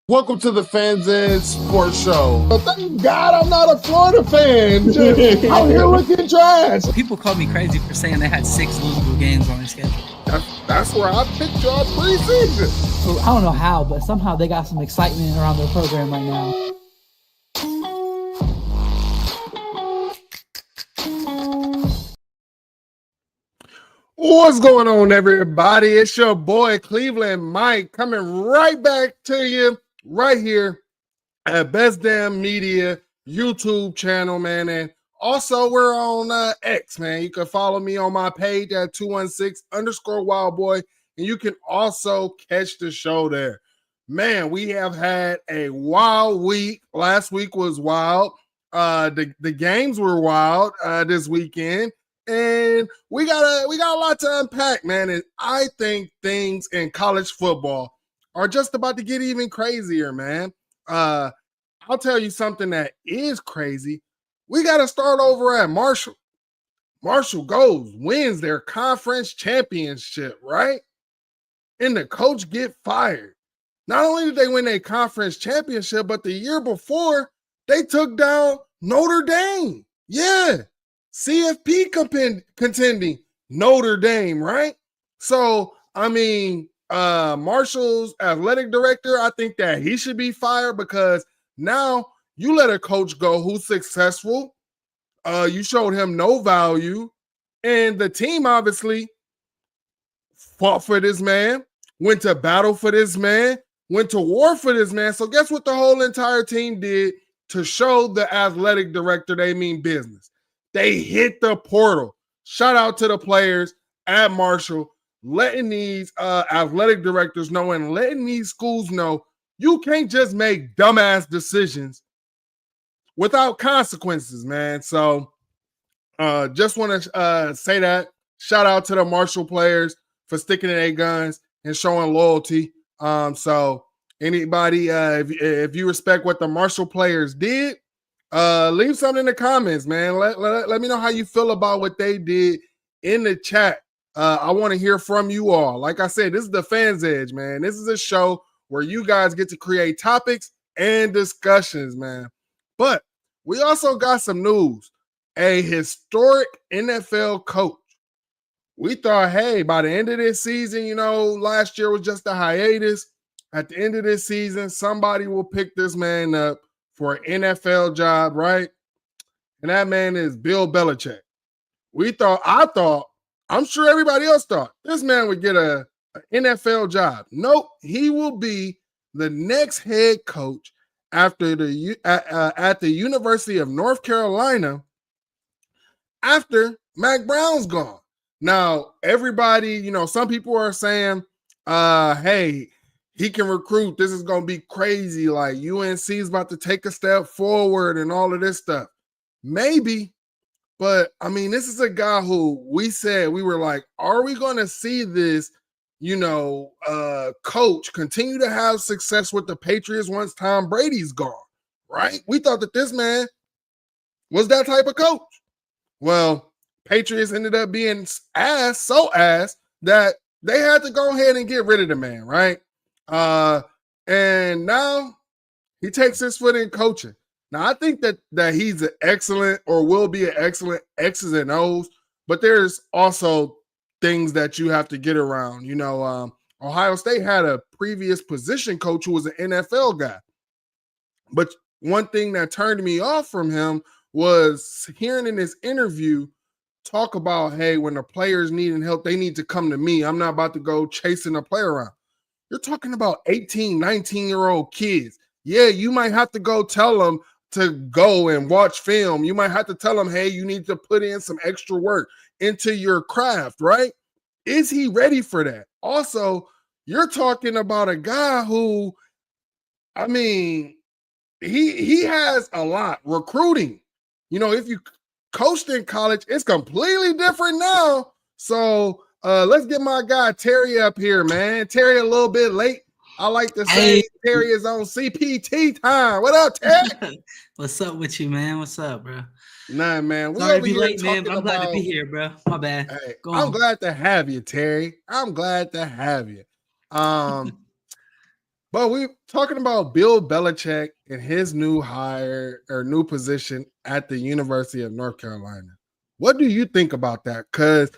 Welcome to the Fans Ed Sports Show. But thank God I'm not a Florida fan. Just out here looking trash. People called me crazy for saying they had 6 losable games on their schedule. That's where I picked y'all preseason. So I don't know how, but somehow they got some excitement around their program right now. What's going on, everybody? It's your boy Cleveland Mike coming right back to you right here at Best Damn Media YouTube channel, man. And also we're on X, man. You can follow me on my page at 216_wildboy, and you can also catch the show there. Man, we have had a wild week. Last week was wild. The games were wild this weekend. And we got a lot to unpack, man. And I think things in college football are just about to get even crazier, man. I'll tell you something that is crazy. We got to start over at Marshall. Marshall wins their conference championship, right? And the coach get fired. Not only did they win their conference championship, but the year before, they took down Notre Dame. Yeah. CFP contending Notre Dame, right? So, I mean, Marshall's athletic director, I think that he should be fired because now you let a coach go who's successful. You showed him no value. And the team obviously fought for this man, went to battle for this man, went to war for this man. So guess what the whole entire team did to show the athletic director they mean business? They hit the portal. Shout out to the players at Marshall, letting these athletic directors know and letting these schools know you can't just make dumbass decisions without consequences, man. So just want to say that. Shout out to the Marshall players for sticking to their guns and showing loyalty. So anybody, if you respect what the Marshall players did, leave something in the comments, man. Let me know how you feel about what they did in the chat. I want to hear from you all. Like I said, this is the Fans Edge, man. This is a show where you guys get to create topics and discussions, man. But we also got some news. A historic NFL coach. We thought, hey, by the end of this season, you know, last year was just a hiatus. At the end of this season, somebody will pick this man up for an NFL job, right? And that man is Bill Belichick. I'm sure everybody else thought this man would get an NFL job. Nope, he will be the next head coach after at the University of North Carolina after Mac Brown's gone. Now, everybody, you know, some people are saying, hey, he can recruit. This is going to be crazy. Like UNC is about to take a step forward and all of this stuff. Maybe, but I mean, this is a guy who we were like, are we going to see this, you know, coach continue to have success with the Patriots once Tom Brady's gone, right? We thought that this man was that type of coach. Well, Patriots ended up being so ass that they had to go ahead and get rid of the man, right? And now he takes his foot in coaching. Now, I think that he's an excellent or will be an excellent X's and O's, but there's also things that you have to get around. You know, Ohio State had a previous position coach who was an NFL guy. But one thing that turned me off from him was hearing in this interview talk about, hey, when the players needing help, they need to come to me. I'm not about to go chasing a player around. You're talking about 18, 19-year-old kids. Yeah, you might have to go tell them to go and watch film. You might have to tell them, hey, you need to put in some extra work into your craft, right? Is he ready for that? Also, you're talking about a guy who, I mean, he has a lot. Recruiting. You know, if you coached in college, it's completely different now. So let's get my guy Terry up here, man. Terry a little bit late. I like to say Terry is on CPT time. What up, Terry? What's up with you, man? What's up, bro? Nah, man. Sorry to be late, man, but I'm glad to be here, bro. My bad. Hey, I'm glad to have you, Terry. I'm glad to have you. But we talking about Bill Belichick and his new hire or new position at the University of North Carolina. What do you think about that? Because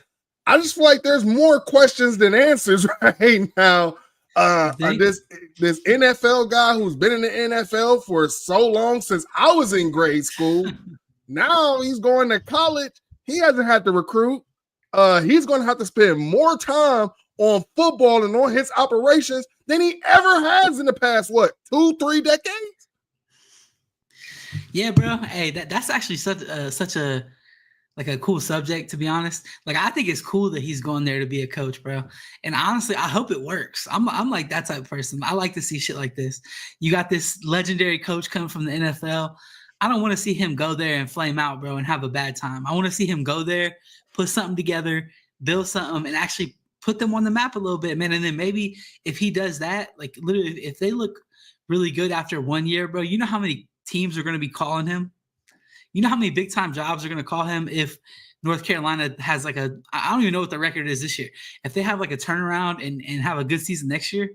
I just feel like there's more questions than answers right now. This NFL guy who's been in the NFL for so long since I was in grade school. Now he's going to college. He hasn't had to recruit. He's going to have to spend more time on football and on his operations than he ever has in the past, 2-3 decades? Yeah, bro. Hey, that's actually such a cool subject, to be honest. Like, I think it's cool that he's going there to be a coach, bro. And honestly, I hope it works. I'm like that type of person. I like to see shit like this. You got this legendary coach coming from the NFL. I don't want to see him go there and flame out, bro, and have a bad time. I want to see him go there, put something together, build something, and actually put them on the map a little bit, man. And then maybe if he does that, like literally, if they look really good after 1 year, bro, you know how many teams are going to be calling him? You know how many big time jobs are going to call him if North Carolina has I don't even know what the record is this year. If they have like a turnaround and have a good season next year.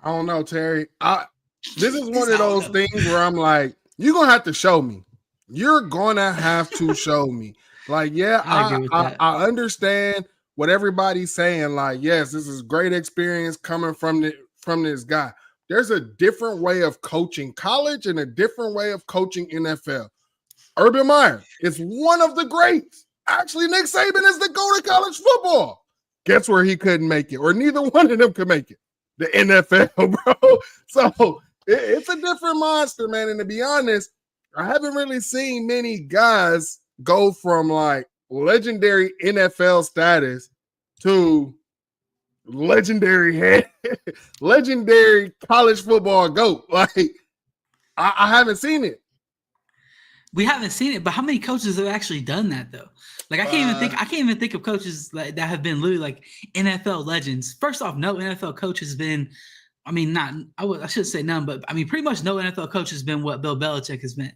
I don't know, Terry. This is one of those things where I'm like, you're going to have to show me. You're going to have to show me. Like, yeah, I understand what everybody's saying. Like, yes, this is great experience coming from this guy. There's a different way of coaching college and a different way of coaching NFL. Urban Meyer is one of the greats. Actually, Nick Saban is the GOAT of college football. Guess where he couldn't make it, or neither one of them could make it? The NFL, bro. So it's a different monster, man. And to be honest, I haven't really seen many guys go from like legendary NFL status to legendary college football GOAT. Like, I haven't seen it. We haven't seen it, but how many coaches have actually done that though? Like, I can't even think of coaches that have been literally like NFL legends. First off, no NFL coach has been. I mean, I should say none, but I mean, pretty much no NFL coach has been what Bill Belichick has been.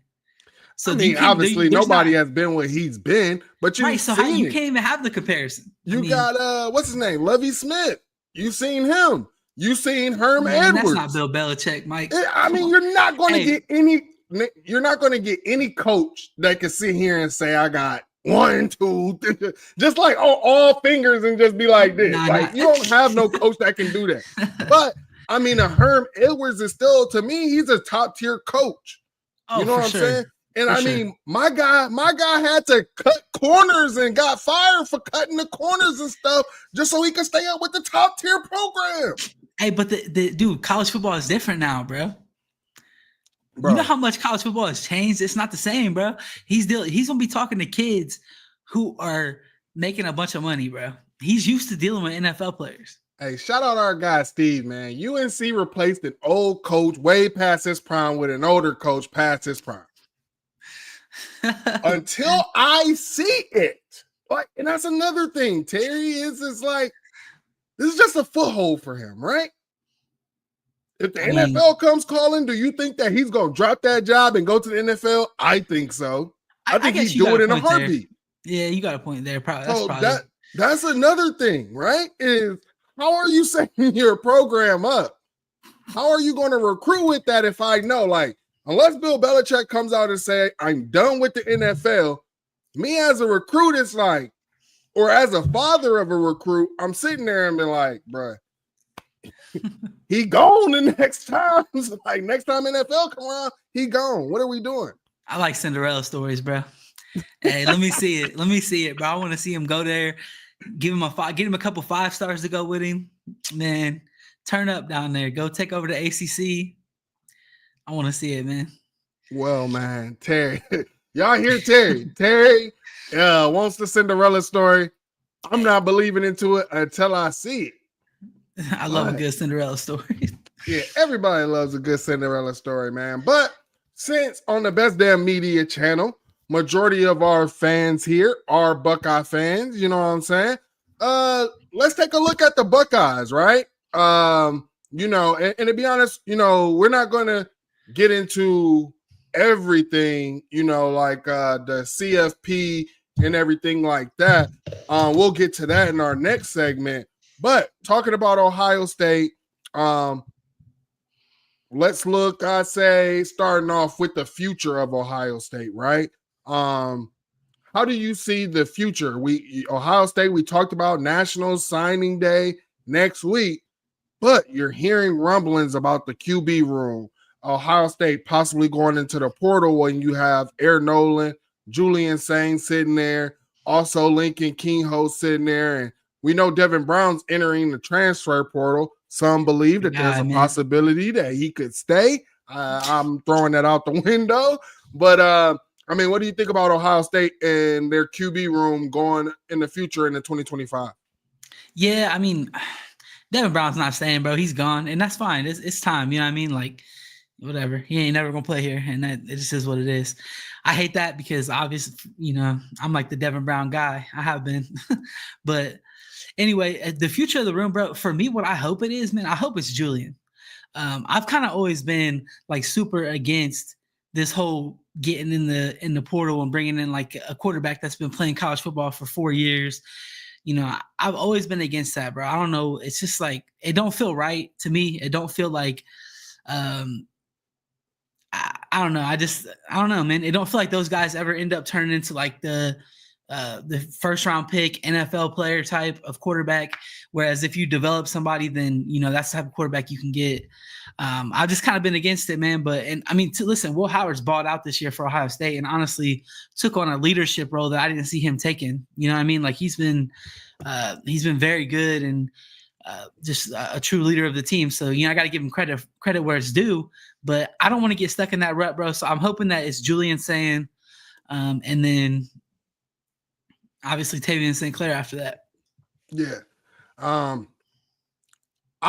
So I mean, obviously nobody has been what he's been, but you so you can't even have the comparison. Got what's his name, Lovie Smith. You've seen him. You've seen Herm Edwards. That's not Bill Belichick, Mike. I mean, you're not going to get any. You're not going to get any coach that can sit here and say, "I got 1, 2, 3," just like all fingers and just be like this. You don't have no coach that can do that. But I mean, a Herm Edwards is still, to me, he's a top tier coach. You know what I'm saying? And I mean, my guy had to cut corners and got fired for cutting the corners and stuff just so he could stay up with the top tier program. Hey, but the dude, college football is different now, bro. You know how much college football has changed? It's not the same, bro. He's gonna be talking to kids who are making a bunch of money, bro. He's used to dealing with NFL players. Hey, shout out our guy Steve, man. UNC replaced an old coach way past his prime with an older coach past his prime. Until I see it. Like, and that's another thing, Terry, is like, this is just a foothold for him, right? If the NFL comes calling, do you think that he's going to drop that job and go to the NFL? I think so. I think he'd do it in a heartbeat. There. Yeah, you got a point there. That's another thing, right? Is how are you setting your program up? How are you going to recruit with that if I know, like, unless Bill Belichick comes out and say, I'm done with the NFL, me as a recruit, it's like, or as a father of a recruit, I'm sitting there and be like, bruh, he gone the next time. Like, next time NFL come around, he gone. What are we doing? I like Cinderella stories, bro. Hey, let me see it. Let me see it, bro. I want to see him go there, give him a couple 5 stars to go with him. Man, turn up down there. Go take over the ACC. I want to see it, man. Well, man, Terry, y'all hear Terry? Terry wants the Cinderella story. I'm not believing into it until I see it. I love a good Cinderella story. Yeah, everybody loves a good Cinderella story, man. But since on the Best Damn Media channel, majority of our fans here are Buckeye fans, you know what I'm saying? Let's take a look at the Buckeyes, right? You know, and to be honest, you know, we're not going to get into everything, you know, like the CFP and everything like that. We'll get to that in our next segment. But talking about Ohio State, Let's look, I say, starting off with the future of Ohio State, right? How do you see the future? Ohio State, we talked about National Signing Day next week, but you're hearing rumblings about the QB room. Ohio State possibly going into the portal when you have Air Nolan, Julian Sain sitting there, also Lincoln Kingho sitting there, and we know Devin Brown's entering the transfer portal. Some believe that there's a possibility that he could stay. I'm throwing that out the window, but I mean, what do you think about Ohio State and their QB room going in the future in the 2025? Yeah, I mean, Devin Brown's not staying, bro. He's gone, and that's fine. It's time. You know what I mean? Like, whatever. He ain't never gonna play here, and that it just is what it is. I hate that because obviously, you know, I'm like the Devin Brown guy. I have been, but anyway, the future of the room, bro. For me, what I hope it is, man. I hope it's Julian. I've kind of always been like super against this whole getting in the portal and bringing in like a quarterback that's been playing college football for 4 years. You know, I've always been against that, bro. I don't know. It's just like, it don't feel right to me. It don't feel like, I don't know. I don't know, man. It don't feel like those guys ever end up turning into like the first round pick NFL player type of quarterback. Whereas if you develop somebody, then, you know, that's the type of quarterback you can get. I've just kind of been against it, man. Listen, Will Howard's balled out this year for Ohio State and honestly took on a leadership role that I didn't see him taking. You know what I mean? Like he's been very good and just a true leader of the team. So, you know, I got to give him credit where it's due, but I don't want to get stuck in that rut, bro. So I'm hoping that it's Julian Sain, and then obviously Tavian St. Clair after that. Yeah. I'm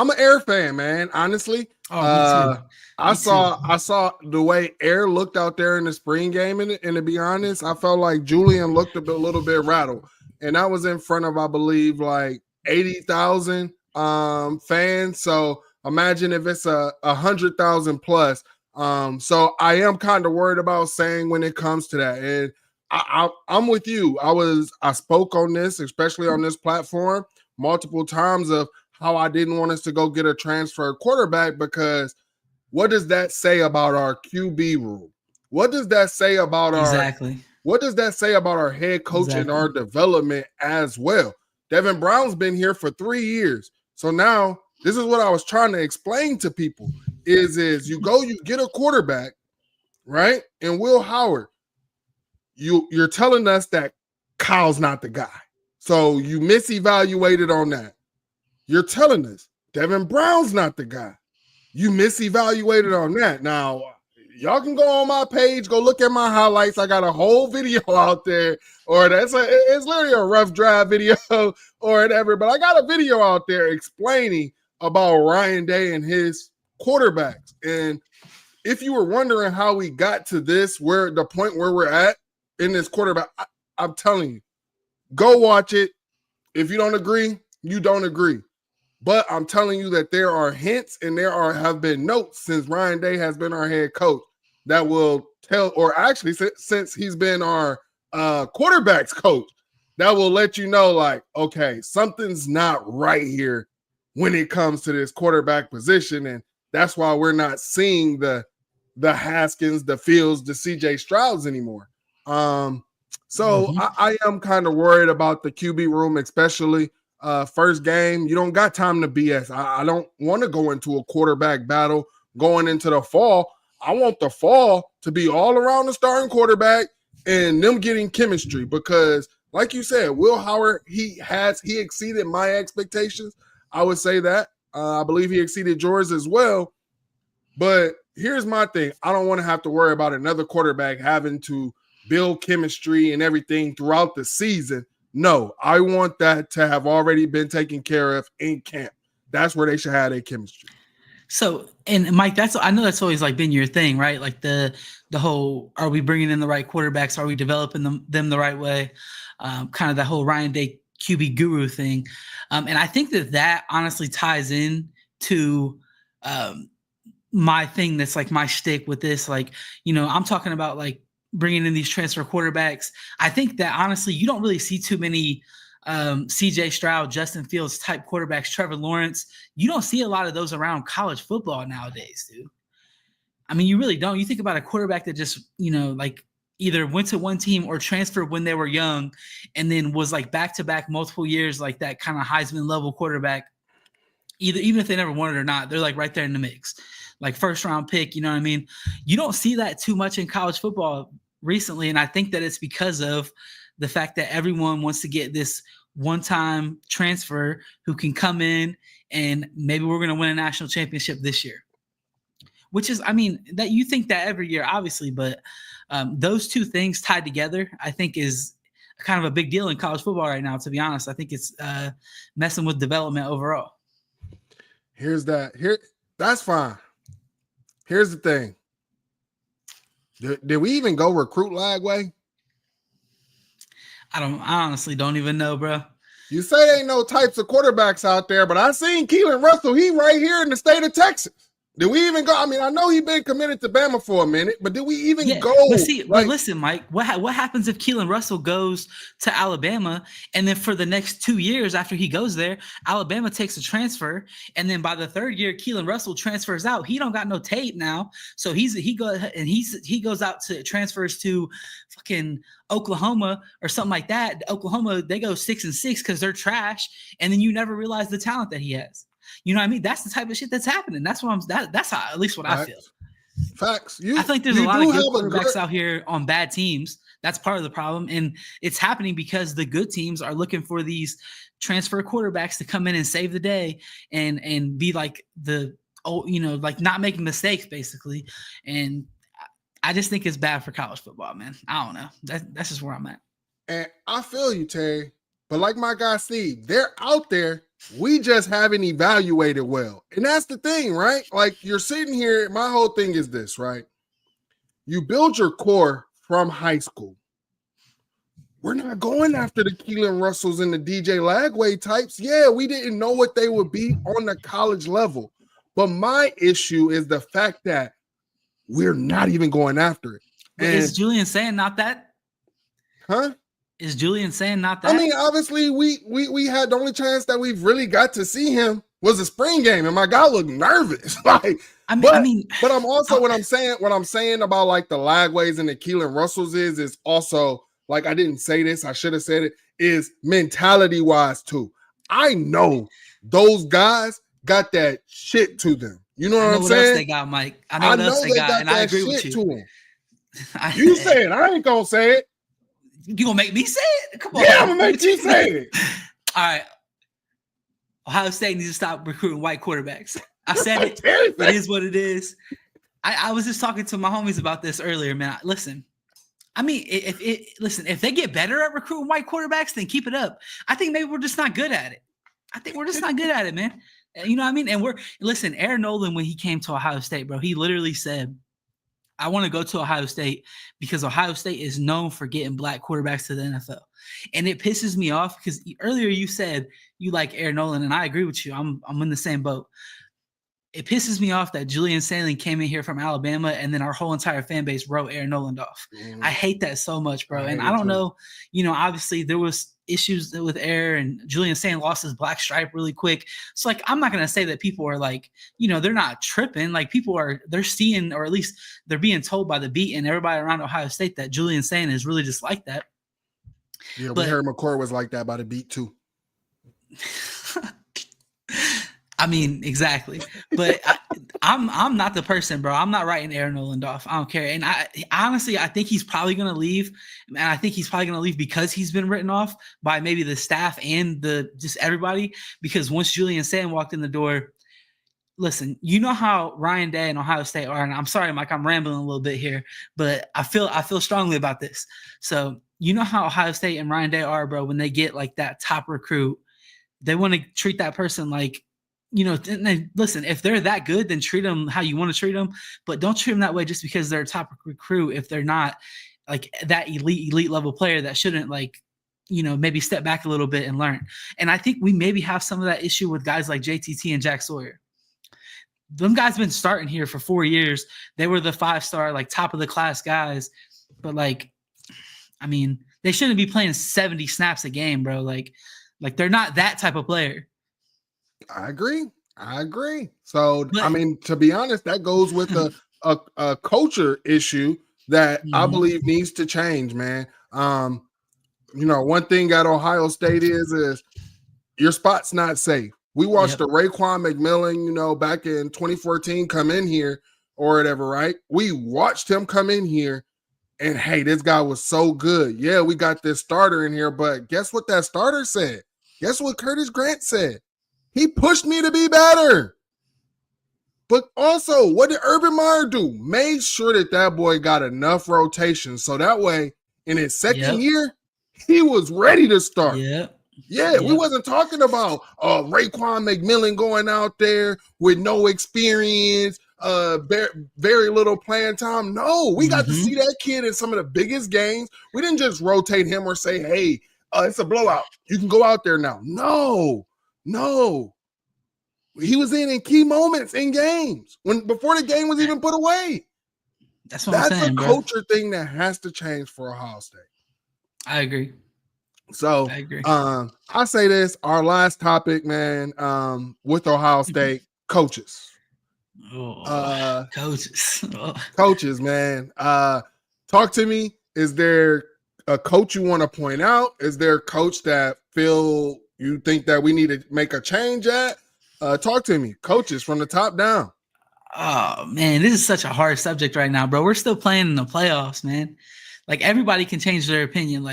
an Air fan, man. Honestly. Oh, me too. I saw the way Air looked out there in the spring game, and to be honest, I felt like Julian looked a little bit rattled. And that was in front of, I believe, like 80,000 fans. So imagine if it's 100,000 plus. So I am kind of worried about saying when it comes to that. And I'm with you. I spoke on this, especially on this platform, multiple times of how I didn't want us to go get a transfer quarterback, because what does that say about our QB room? What does that say about what does that say about our head coach and our development as well? Devin Brown's been here for 3 years. So now this is what I was trying to explain to people is you get a quarterback, right? And Will Howard, you're telling us that Kyle's not the guy. So you misevaluated on that. You're telling us Devin Brown's not the guy. You misevaluated on that. Now, y'all can go on my page, go look at my highlights. I got a whole video out there, or it's literally a rough draft video or whatever. But I got a video out there explaining about Ryan Day and his quarterbacks. And if you were wondering how we got to this, where the point where we're at in this quarterback, I'm telling you, go watch it. If you don't agree, you don't agree. But I'm telling you that there are hints and have been notes since Ryan Day has been our head coach that will tell, or actually since he's been our quarterbacks coach, that will let you know, like, okay, something's not right here when it comes to this quarterback position. And that's why we're not seeing the Haskins, the Fields, the CJ Strouds anymore. I am kind of worried about the QB room, especially first game. You don't got time to BS. I don't want to go into a quarterback battle going into the fall. I want the fall to be all around the starting quarterback and them getting chemistry, because like you said, Will Howard, he exceeded my expectations. I would say that. I believe he exceeded yours as well. But here's my thing. I don't want to have to worry about another quarterback having to build chemistry and everything throughout the season. No, I want that to have already been taken care of in camp. That's where they should have their chemistry. So, and Mike, I know that's always like been your thing, right? Like the whole, are we bringing in the right quarterbacks? Are we developing them the right way? Kind of the whole Ryan Day QB guru thing. And I think that honestly ties in to my thing that's like my shtick with this. Like, you know, I'm talking about like bringing in these transfer quarterbacks. I think that honestly, you don't really see too many CJ Stroud, Justin Fields type quarterbacks, Trevor Lawrence. You don't see a lot of those around college football nowadays, dude. I mean, you really don't. You think about a quarterback that just, like either went to one team or transferred when they were young and then was like back-to-back multiple years, like that kind of Heisman level quarterback. Even if they never won it or not, they're like right there in the mix. Like first round pick, you know what I mean? You don't see that too much in college football recently. And I think that it's because of the fact that everyone wants to get this one-time transfer who can come in and maybe we're going to win a national championship this year. Which is, I mean, that you think that every year, obviously, but those two things tied together, I think, is kind of a big deal in college football right now. To be honest, I think it's messing with development overall. That's fine. Here's the thing. Did we even go recruit Lagway? I honestly don't even know, bro. You say ain't no types of quarterbacks out there, but I seen Keelan Russell. He right here in the state of Texas. Did we even go? I mean, I know he's been committed to Bama for a minute, but did we even go? But listen, Mike, what happens if Keelan Russell goes to Alabama and then for the next 2 years after he goes there, Alabama takes a transfer, and then by the third year, Keelan Russell transfers out. He don't got no tape now, so he goes out to transfers to fucking Oklahoma or something like that. Oklahoma, they go 6-6 because they're trash, and then you never realize the talent that he has. You know what I mean? That's the type of shit that's happening. That's what that's how, at least what Facts. I feel. Facts. I think there's a lot of good quarterbacks out here on bad teams. That's part of the problem. And it's happening because the good teams are looking for these transfer quarterbacks to come in and save the day and be like like not making mistakes basically. And I just think it's bad for college football, man. I don't know. That's just where I'm at. And I feel you, Terry. But like my guy Steve, they're out there. We just haven't evaluated well. And that's the thing, right? Like you're sitting here, my whole thing is this, right? You build your core from high school. We're not going after the Keelan Russells and the DJ Lagway types. Yeah, we didn't know what they would be on the college level. But my issue is the fact that we're not even going after it. And is Julian saying not that? Huh? Is Julian saying not that? I mean, obviously, we had the only chance that we've really got to see him was a spring game, and my guy looked nervous. But I'm also what I'm saying about like the Lagways and the Keelan Russells is also like I didn't say this, I should have said it, is mentality wise too. I know those guys got that shit to them. You know what I'm saying? Else they got, Mike. I know what else they got, and I agree with you. You say it. I ain't gonna say it. You gonna make me say it? Come on. Yeah, I'm gonna make you say it. All right. Ohio State needs to stop recruiting white quarterbacks. I said it. It is what it is. I was just talking to my homies about this earlier, man. Listen, I mean, if they get better at recruiting white quarterbacks, then keep it up. I think maybe we're just not good at it. I think we're just not good at it, man. You know what I mean? And Aaron Nolan, when he came to Ohio State, bro, he literally said, I want to go to Ohio State because Ohio State is known for getting black quarterbacks to the NFL. And it pisses me off because earlier you said you like Aaron Nolan, and I agree with you. I'm in the same boat. It pisses me off that Julian Saling came in here from Alabama and then our whole entire fan base wrote Aaron Nolan off. I hate that so much, bro. And I don't know, obviously there was issues with Aaron and Julian Saling lost his black stripe really quick. So like, I'm not going to say that people are like, they're not tripping. Like they're seeing, or at least they're being told by the beat and everybody around Ohio State that Julian Saling is really just like that. Yeah, but Harry McCoy was like that by the beat too. I mean, exactly. But I'm not the person, bro. I'm not writing Aaron Nolan off. I don't care. And I honestly think he's probably going to leave. And I think he's probably going to leave because he's been written off by maybe the staff and just everybody. Because once Julian Saling walked in the door, listen, you know how Ryan Day and Ohio State are. And I'm sorry, Mike, I'm rambling a little bit here, but I feel strongly about this. So you know how Ohio State and Ryan Day are, bro, when they get like that top recruit, they want to treat that person like, listen, if they're that good, then treat them how you want to treat them, but don't treat them that way just because they're a top recruit. If they're not like that elite level player that shouldn't maybe step back a little bit and learn. And I think we maybe have some of that issue with guys like JTT and Jack Sawyer. Them guys been starting here for 4 years. They were the 5-star, like top of the class guys. But I mean, they shouldn't be playing 70 snaps a game, bro. Like they're not that type of player. I agree. So, But, I mean, to be honest, that goes with a culture issue that I believe needs to change, man. One thing at Ohio State is your spot's not safe. We watched the Raekwon McMillan, back in 2014 come in here or whatever, right? We watched him come in here and, hey, this guy was so good. Yeah, we got this starter in here, but guess what that starter said? Guess what Curtis Grant said? He pushed me to be better. But also, what did Urban Meyer do? Made sure that boy got enough rotation so that way in his second year, he was ready to start. Yeah, we wasn't talking about Raekwon McMillan going out there with no experience, very little playing time. No, we got to see that kid in some of the biggest games. We didn't just rotate him or say, hey, it's a blowout. You can go out there now. No. He was in key moments in games before the game was even put away. That's what I'm saying, bro. That's a culture thing that has to change for Ohio State. I agree. So I agree. I say this, our last topic, man, with Ohio State, coaches. Coaches, man. Talk to me. Is there a coach you want to point out? Is there a coach that you think that we need to make a change at? Talk to me. Coaches from the top down. Oh, man, this is such a hard subject right now, bro. We're still playing in the playoffs, man. Like, everybody can change their opinion.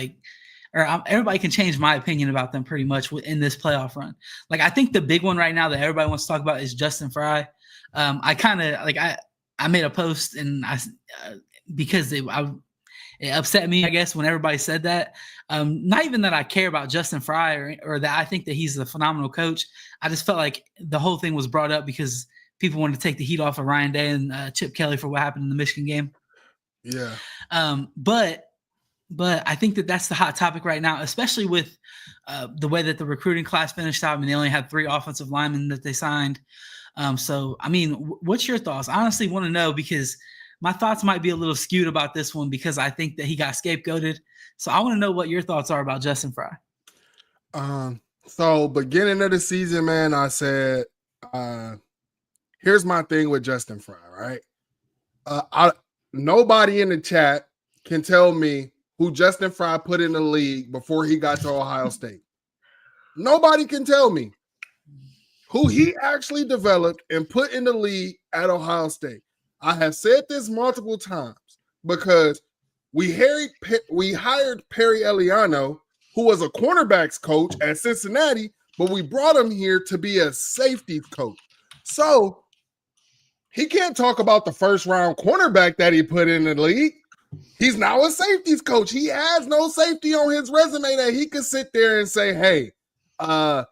Everybody can change my opinion about them pretty much in this playoff run. Like, I think the big one right now that everybody wants to talk about is Justin Fry. I made a post and because it upset me, I guess, when everybody said that. Not even that I care about Justin Fry or that I think that he's a phenomenal coach. I just felt like the whole thing was brought up because people wanted to take the heat off of Ryan Day and Chip Kelly for what happened in the Michigan game. Yeah. But I think that that's the hot topic right now, especially with the way that the recruiting class finished out. I mean, they only had 3 offensive linemen that they signed. So, I mean, what's your thoughts? I honestly want to know because my thoughts might be a little skewed about this one because I think that he got scapegoated. So I want to know what your thoughts are about Justin Fry. So beginning of the season, man, I said, here's my thing with Justin Fry, right? Nobody in the chat can tell me who Justin Fry put in the league before he got to Ohio State. Nobody can tell me who he actually developed and put in the league at Ohio State. I have said this multiple times because we hired Perry Eliano, who was a cornerbacks coach at Cincinnati, but we brought him here to be a safeties coach. So he can't talk about the first round cornerback that he put in the league. He's now a safeties coach. He has no safety on his resume that he could sit there and say, hey, I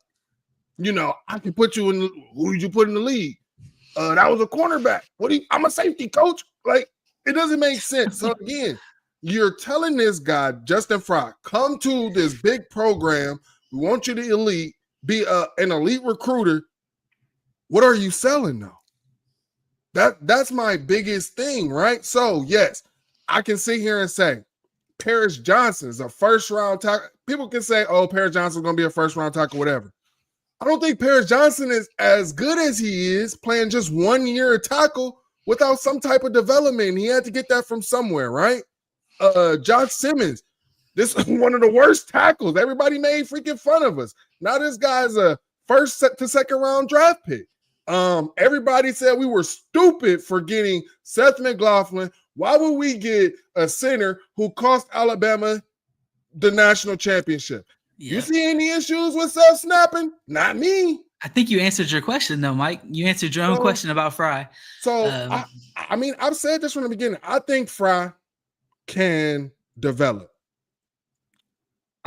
can put you in. Who did you put in the league? That was a cornerback. I'm a safety coach. Like, it doesn't make sense. So again, you're telling this guy, Justin Fry, come to this big program. We want you to be an elite recruiter. What are you selling though? That's my biggest thing, right? So yes, I can sit here and say Paris Johnson's a first-round tackle. People can say, oh, Paris Johnson's going to be a first-round tackle, whatever. I don't think Paris Johnson is as good as he is playing just 1 year of tackle without some type of development. He had to get that from somewhere, right? Josh Simmons, this is one of the worst tackles. Everybody made freaking fun of us. Now this guy's a first to second round draft pick. Everybody said we were stupid for getting Seth McLaughlin. Why would we get a center who cost Alabama the national championship? Yeah. You see any issues with Seth snapping? Not me. I think you answered your question, though, Mike. You answered your own question about Fry. So, I mean, I've said this from the beginning. I think Fry can develop.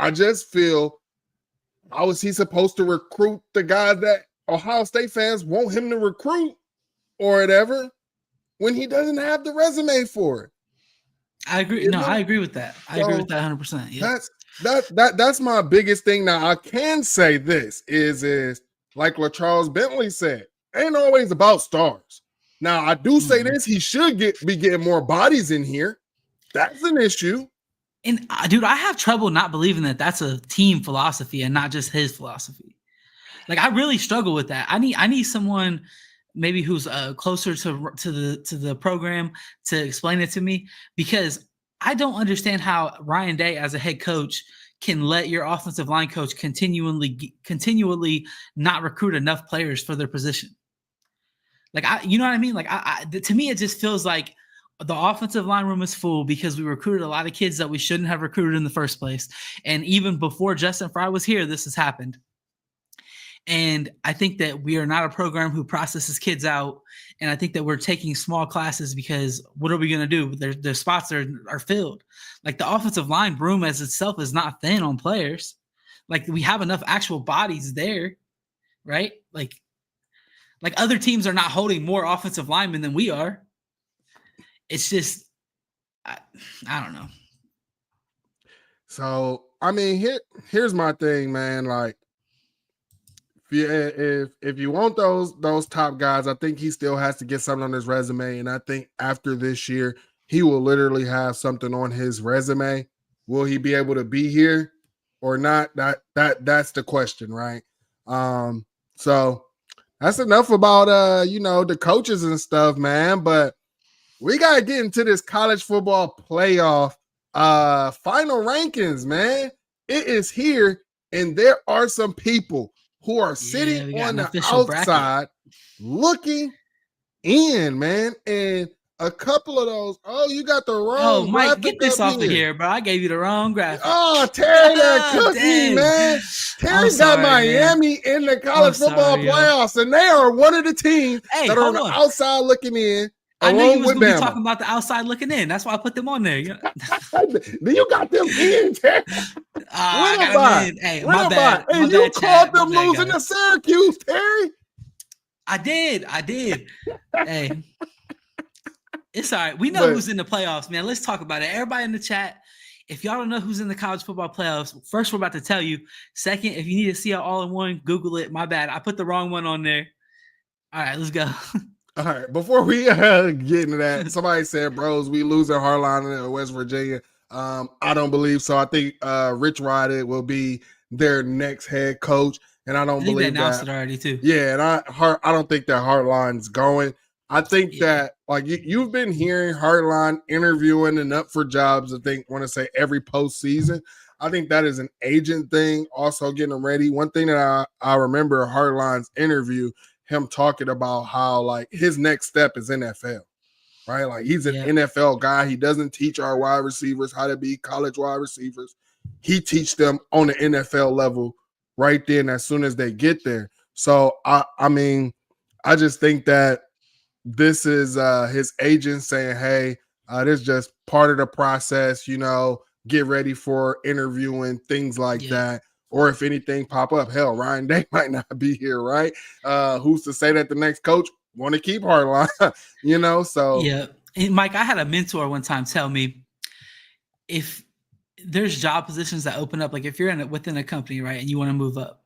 I just feel, how is he supposed to recruit the guys that Ohio State fans want him to recruit or whatever when he doesn't have the resume for it? I agree. I agree with that. I agree with that 100%. Yeah. That's my biggest thing. Now, I can say this is like LaCharles Bentley said, ain't always about stars. Now, I do say this, he should be getting more bodies in here. That's an issue. And dude, I have trouble not believing that that's a team philosophy and not just his philosophy. Like I really struggle with that. I need someone maybe who's closer to the program to explain it to me, because I don't understand how Ryan Day as a head coach can let your offensive line coach continually not recruit enough players for their position. Like you know what I mean? Like to me, it just feels like the offensive line room is full because we recruited a lot of kids that we shouldn't have recruited in the first place. And even before Justin Fry was here, this has happened. And I think that we are not a program who processes kids out. And I think that we're taking small classes because what are we going to do? Their spots are filled. Like the offensive line room as itself is not thin on players. Like we have enough actual bodies there, right? Like other teams are not holding more offensive linemen than we are. It's just, I don't know. So, I mean, here's my thing, man. Like, if you want those top guys, I think he still has to get something on his resume. And I think after this year, he will literally have something on his resume. Will he be able to be here or not? That's the question, right? So that's enough about the coaches and stuff, man. But we gotta get into this college football playoff final rankings, man. It is here, and there are some people who are sitting on the outside looking in, man. And a couple of those, you got the wrong. Oh, Mike, get this off of here, bro. I gave you the wrong graphic. Oh, Terry, that cooked me, man. Terry got Miami in the college football playoffs, and they are one of the teams that are on the outside looking in. I knew you was going to be talking about the outside looking in. That's why I put them on there. You got them in, Terry. I got them in. Hey, my bad. And you called them losing to Syracuse, Terry. I did. Hey, it's all right. We know who's in the playoffs, man. Let's talk about it. Everybody in the chat, if y'all don't know who's in the college football playoffs, first, we're about to tell you. Second, if you need to see it all in one, Google it. My bad. I put the wrong one on there. All right, let's go. All right, before we get into that, somebody said, bros, we losing Harline in West Virginia. I don't believe so. I think Rich Rod will be their next head coach, and I don't believe they announced it already too. Yeah, and I don't think that Hartline's going. I think that like you've been hearing Hartline interviewing and up for jobs. I want to say every postseason. I think that is an agent thing. Also getting them ready. One thing that I remember Hartline's interview, him talking about how like his next step is NFL, right? Like he's an NFL guy. He doesn't teach our wide receivers how to be college wide receivers. He teach them on the NFL level right then as soon as they get there. So I mean, I just think that this is his agent saying, hey, this is just part of the process, get ready for interviewing, things like that. Or if anything pop up, hell, Ryan Day might not be here, right? Who's to say that the next coach want to keep Hartline, So yeah. And Mike, I had a mentor one time tell me if there's job positions that open up, like if you're within a company, right, and you want to move up,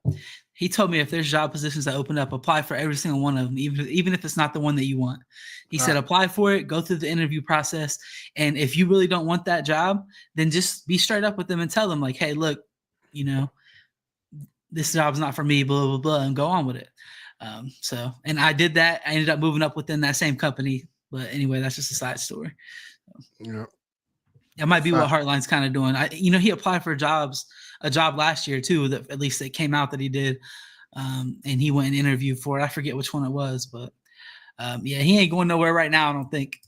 he told me if there's job positions that open up, apply for every single one of them, even if it's not the one that you want. He said, apply for it, go through the interview process, and if you really don't want that job, then just be straight up with them and tell them like, hey, look, this job's not for me, blah, blah, blah, and go on with it. And I did that. I ended up moving up within that same company. But anyway, that's just a side story. That might be what Hartline's kind of doing. He applied for a job last year too, that at least it came out that he did. And he went and interviewed for it. I forget which one it was, but he ain't going nowhere right now, I don't think.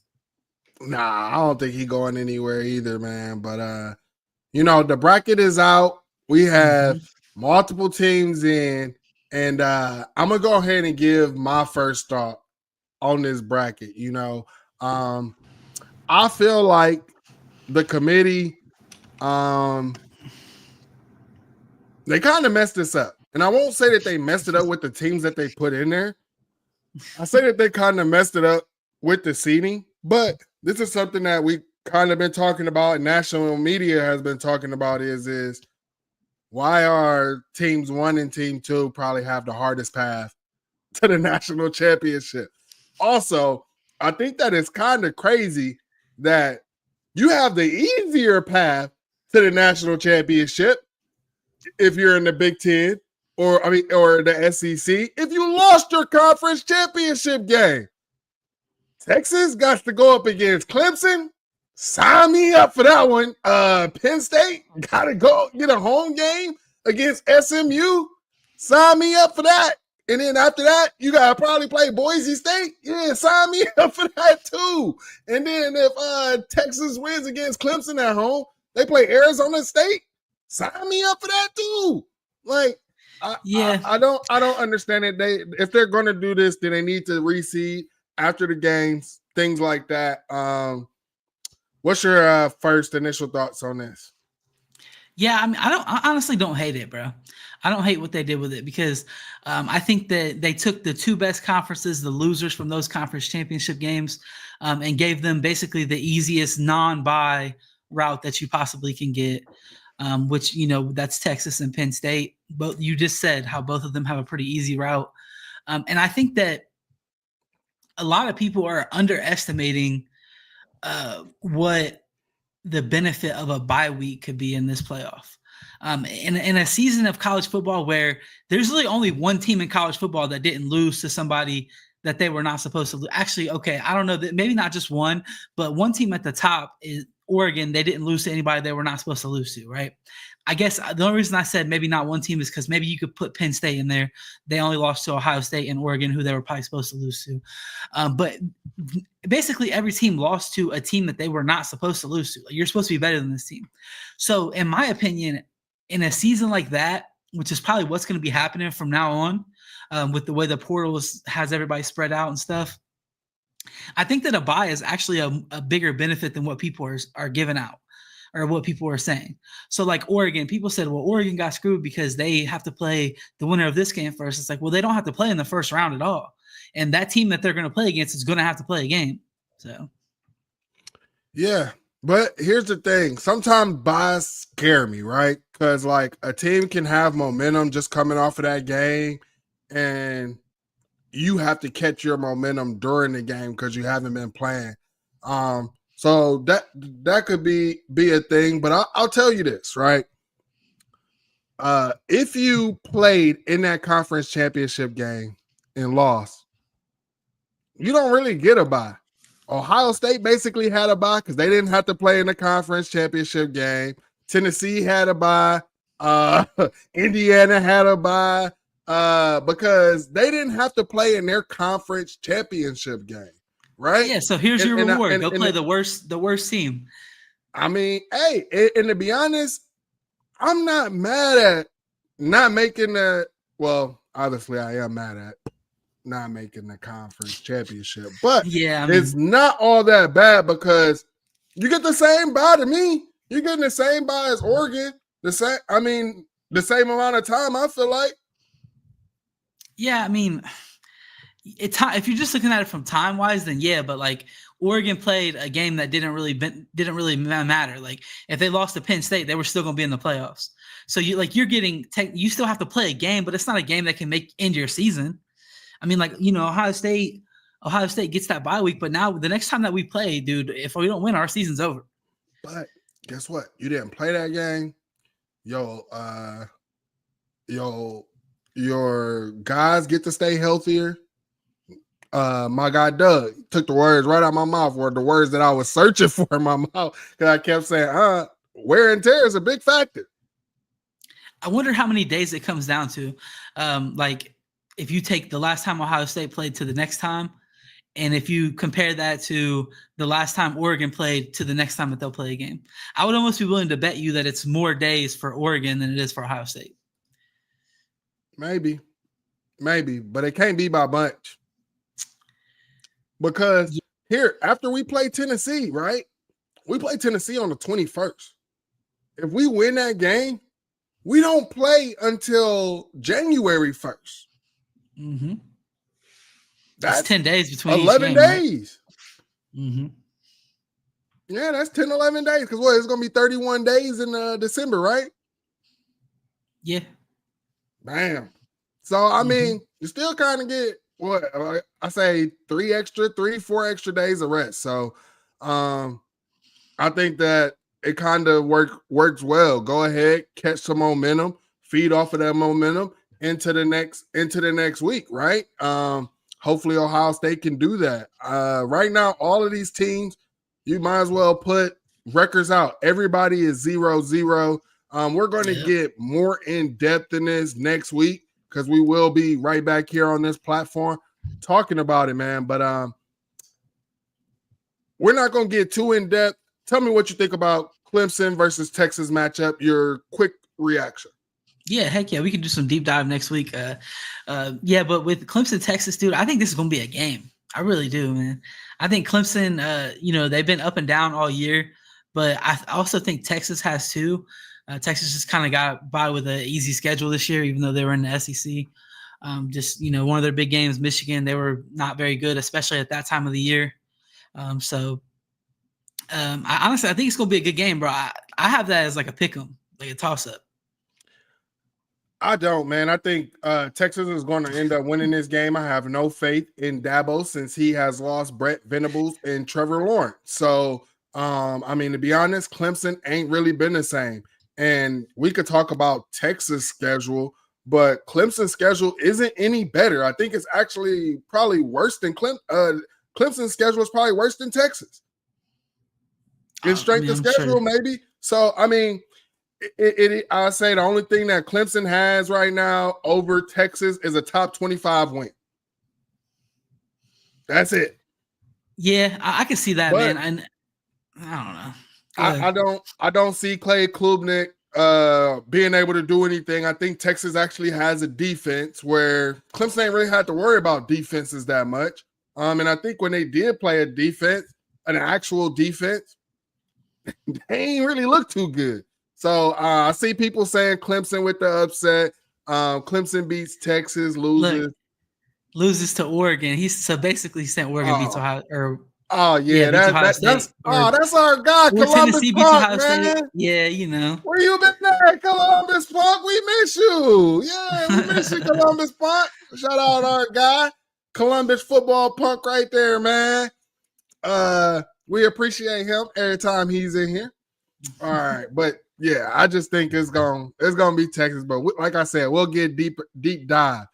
Nah, I don't think he's going anywhere either, man. But the bracket is out. We have multiple teams in, and I'm gonna go ahead and give my first thought on this bracket. I feel like the committee, they kind of messed this up, and I won't say that they messed it up with the teams that they put in there. I say that they kind of messed it up with the seeding, but this is something that we kind of been talking about, and national media has been talking about is why are teams 1 and team 2 probably have the hardest path to the national championship? Also, I think that it's kind of crazy that you have the easier path to the national championship if you're in the Big Ten or the SEC. If you lost your conference championship game, Texas got to go up against Clemson. Sign me up for that one. Penn State got to go get a home game against SMU. Sign me up for that. And then after that, you got to probably play Boise State. Yeah, sign me up for that too. And then if Texas wins against Clemson at home, they play Arizona State. Sign me up for that too. Like, I don't understand it. If they're going to do this, then they need to reseed after the games, things like that. What's your first initial thoughts on this? Yeah, I mean, I honestly don't hate it, bro. I don't hate what they did with it because I think that they took the two best conferences, the losers from those conference championship games, and gave them basically the easiest non-bye route that you possibly can get, which, that's Texas and Penn State. Both, you just said how both of them have a pretty easy route. And I think that a lot of people are underestimating what the benefit of a bye week could be in this playoff. In a season of college football where there's really only one team in college football that didn't lose to somebody that they were not supposed to lose. Actually, okay, I don't know, that maybe not just one, but one team at the top is Oregon. They didn't lose to anybody they were not supposed to lose to, right? I guess the only reason I said maybe not one team is because maybe you could put Penn State in there. They only lost to Ohio State and Oregon, who they were probably supposed to lose to. But basically every team lost to a team that they were not supposed to lose to. Like, you're supposed to be better than this team. So in my opinion, in a season like that, which is probably what's going to be happening from now on, with the way the portals has everybody spread out and stuff, I think that a bye is actually a bigger benefit than what people are giving out or what people are saying. So like Oregon, people said, well, Oregon got screwed because they have to play the winner of this game first. It's like, well, they don't have to play in the first round at all. And that team that they're going to play against is going to have to play a game. So, yeah. But here's the thing. Sometimes byes scare me, right? Because like a team can have momentum just coming off of that game, and you have to catch your momentum during the game because you haven't been playing. So that could be a thing. But I'll tell you this, right? If you played in that conference championship game and lost, you don't really get a bye. Ohio State basically had a bye because they didn't have to play in the conference championship game. Tennessee had a bye. Indiana had a bye because they didn't have to play in their conference championship game, right? Yeah. So here's your reward. Go play the worst team. I mean, hey, and to be honest, I'm not mad at not making the. Well, obviously, I am mad at not making the conference championship, but yeah, it's not all that bad because you get the same bye to me. You're getting the same bye as Oregon. The same amount of time, I feel like. Yeah, I mean, if you're just looking at it from time wise, then yeah, but like Oregon played a game that didn't really matter. Like if they lost to Penn State, they were still going to be in the playoffs. So you still have to play a game, but it's not a game that can end your season. I mean, like, Ohio State gets that bye week, but now the next time that we play, dude, if we don't win, our season's over. But guess what? You didn't play that game. Your guys get to stay healthier. My guy Doug took the words right out of my mouth, or the words that I was searching for in my mouth, because I kept saying, wear and tear is a big factor. I wonder how many days it comes down to. Like if you take the last time Ohio State played to the next time, and if you compare that to the last time Oregon played to the next time that they'll play a game, I would almost be willing to bet you that it's more days for Oregon than it is for Ohio State. Maybe, but it can't be by bunch. Because here, after we play Tennessee, right? We play Tennessee on the 21st. If we win that game, we don't play until January 1st. Mm-hmm. That's 10 days between 11 each game, days. Right? Mm-hmm. Yeah, that's 10, 11 days. Because it's going to be 31 days in December, right? Yeah. Bam. So, I mean, you still kind of get, I say 4 extra days of rest. So, I think that it kind of works well. Go ahead, catch some momentum, feed off of that momentum into the next week, right? Hopefully Ohio State can do that. Right now, all of these teams, you might as well put records out. Everybody is 0-0. We're going to get more in depth in this next week because we will be right back here on this platform talking about it, man. But we're not going to get too in depth. Tell me what you think about Clemson versus Texas matchup. Your quick reaction. Yeah, heck yeah, we can do some deep dive next week. Yeah, but with Clemson, Texas, dude, I think this is going to be a game. I really do, man. I think Clemson, they've been up and down all year, but I also think Texas has too. Texas just kind of got by with an easy schedule this year, even though they were in the SEC. One of their big games, Michigan, they were not very good, especially at that time of the year. I honestly, I think it's going to be a good game, bro. I have that as like a pick 'em, like a toss-up. I don't, man. I think Texas is going to end up winning this game. I have no faith in Dabo since he has lost Brett Venables and Trevor Lawrence. So, to be honest, Clemson ain't really been the same. And we could talk about Texas' schedule, but Clemson's schedule isn't any better. I think it's actually probably worse than Clemson's schedule is probably worse than Texas. In strength of schedule, sure. Maybe. So, I say the only thing that Clemson has right now over Texas is a top 25 win. That's it. Yeah, I can see that, but, man. And I don't know. I don't see Clay Klubnik being able to do anything. I think Texas actually has a defense where Clemson ain't really had to worry about defenses that much. And I think when they did play a defense, an actual defense, they ain't really look too good. So I see people saying Clemson with the upset. Clemson beats Texas, loses to Oregon. He's basically saying Oregon beats Ohio. That's our guy, Columbus Punk, man. Yeah, Where you been there, Columbus Punk? We miss you. Yeah, we miss you, Columbus Punk. Shout out our guy, Columbus Football Punk, right there, man. We appreciate him every time he's in here. All right, but. Yeah, I just think it's gonna be Texas, but like I said, we'll get deep dive.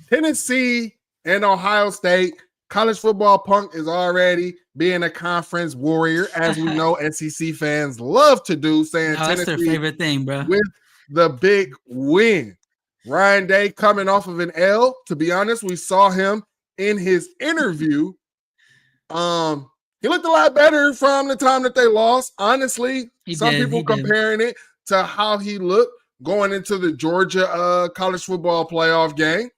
Tennessee and Ohio State. College Football Punk is already being a conference warrior, as we know SEC fans love to do, saying that's Tennessee their favorite thing, bro. With the big win. Ryan Day coming off of an L. To be honest, we saw him in his interview. He looked a lot better from the time that they lost. Honestly, some people comparing it to how he looked going into the Georgia college football playoff game,